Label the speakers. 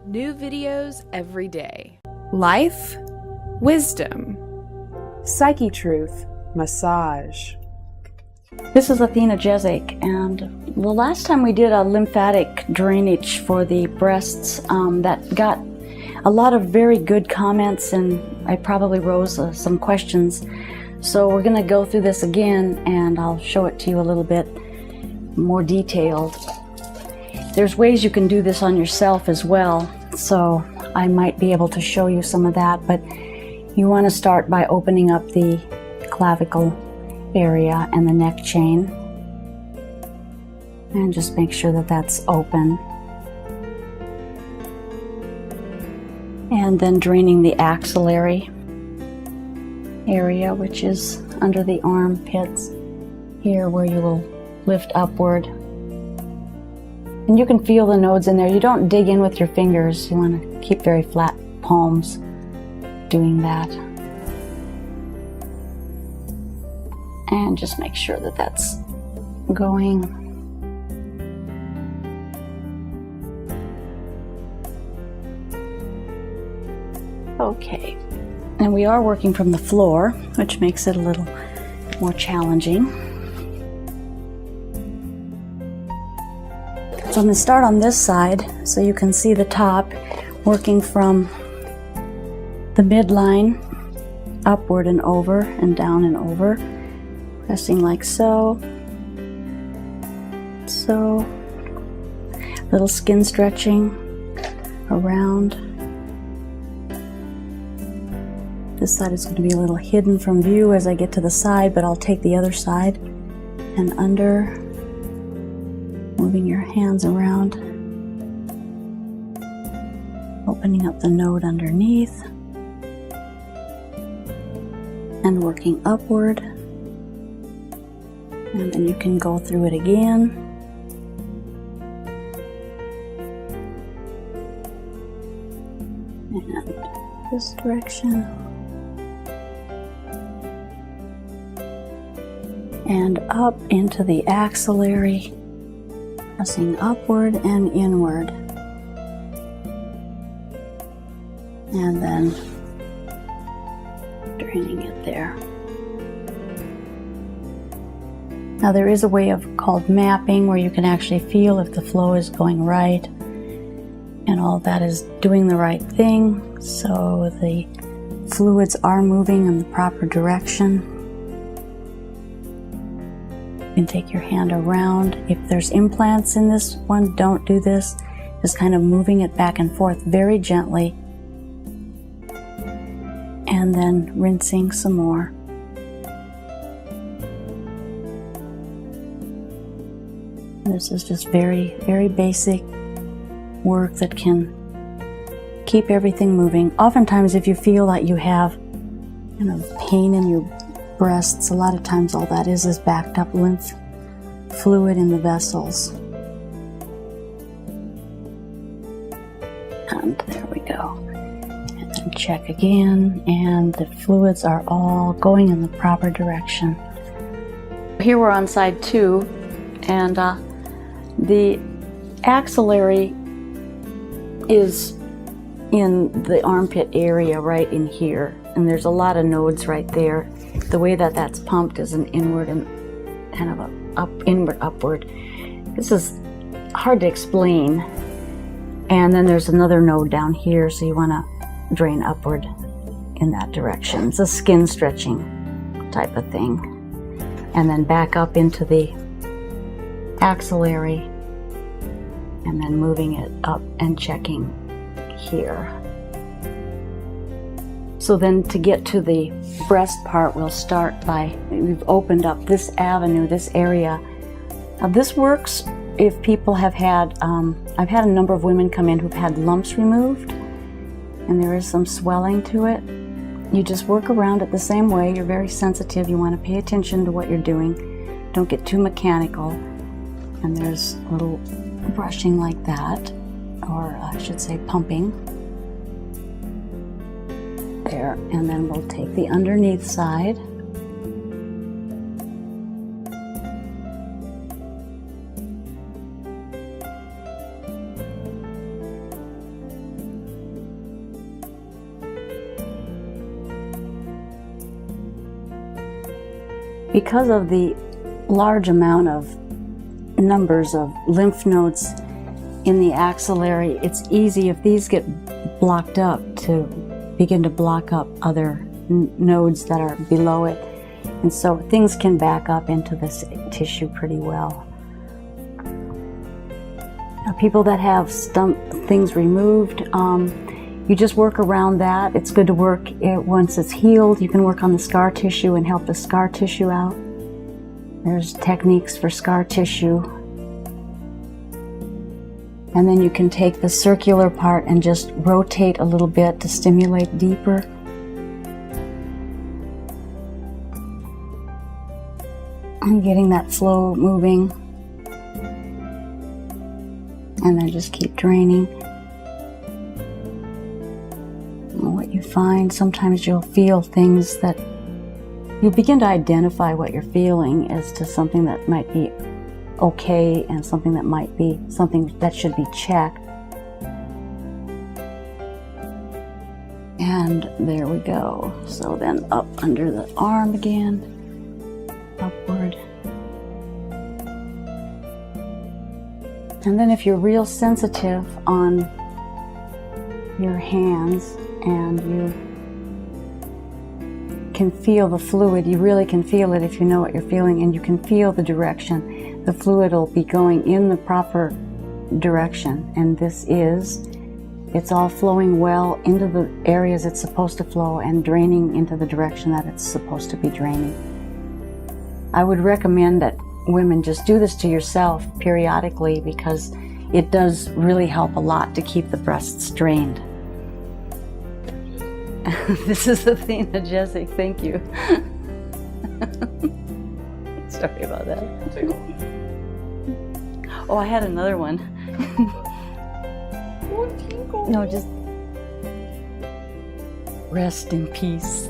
Speaker 1: New videos every day. Life, wisdom, Psychetruth, massage.
Speaker 2: This is Athena Jezik, and the last time we did a lymphatic drainage for the breasts that got a lot of very good comments, and I probably rose some questions. So we're going to go through this again, and I'll show it to you a little bit more detailed. There's ways you can do this on yourself as well, so I might be able to show you some of that, but you want to start by opening up the clavicle area and the neck chain, and just make sure that that's open, and then draining the axillary area, which is under the armpits here, where you will lift upward. And you can feel the nodes in there. You don't dig in with your fingers. You want to keep very flat palms doing that. And just make sure that that's going. Okay. And we are working from the floor, which makes it a little more challenging. So I'm going to start on this side so you can see the top, working from the midline upward and over and down and over, pressing like so, so, little skin stretching around. This side is going to be a little hidden from view as I get to the side, but I'll take the other side and under. Moving your hands around, opening up the node underneath, and working upward. And then you can go through it again. And this direction. And up into the axillary. Pressing upward and inward, and then draining it there. Now there is a way called mapping, where you can actually feel if the flow is going right and all that is doing the right thing, so the fluids are moving in the proper direction. You can take your hand around. If there's implants in this one, don't do this. Just kind of moving it back and forth very gently, and then rinsing some more. This is just very, very basic work that can keep everything moving. Oftentimes, if you feel that you have pain in your breasts, a lot of times all that is backed up lymph fluid in the vessels. And there we go. And then check again, and the fluids are all going in the proper direction. Here we're on side 2, and the axillary is in the armpit area right in here, and there's a lot of nodes right there. The way that that's pumped is an inward and kind of a inward upward. This is hard to explain. And then there's another node down here, so you want to drain upward in that direction. It's a skin stretching type of thing. And then back up into the axillary, and then moving it up and checking here. So then to get to the breast part, we'll start by, we've opened up this avenue, this area. Now this works if people have had, I've had a number of women come in who've had lumps removed, and there is some swelling to it. You just work around it the same way. You're very sensitive. You want to pay attention to what you're doing. Don't get too mechanical. And there's a little brushing like that, or I should say pumping. There, and then we'll take the underneath side. Because of the large amount of numbers of lymph nodes in the axillary, it's easy if these get blocked up to begin to block up other nodes that are below it. And so things can back up into this tissue pretty well. Now, people that have things removed, you just work around that. It's good to work once it's healed. You can work on the scar tissue and help the scar tissue out. There's techniques for scar tissue. And then you can take the circular part and just rotate a little bit to stimulate deeper. And getting that flow moving. And then just keep draining. And what you find, sometimes you'll feel things that you'll begin to identify what you're feeling as to something that might be okay and something that might be something that should be checked. And there we go. So then up under the arm again, upward. And then if you're real sensitive on your hands and you can feel the fluid, you really can feel it if you know what you're feeling, and you can feel the direction. The fluid will be going in the proper direction, and it's all flowing well into the areas it's supposed to flow and draining into the direction that it's supposed to be draining. I would recommend that women just do this to yourself periodically, because it does really help a lot to keep the breasts drained. This is Athena, Jezik. Thank you. Sorry about that. Oh, I had another one. No, just rest in peace.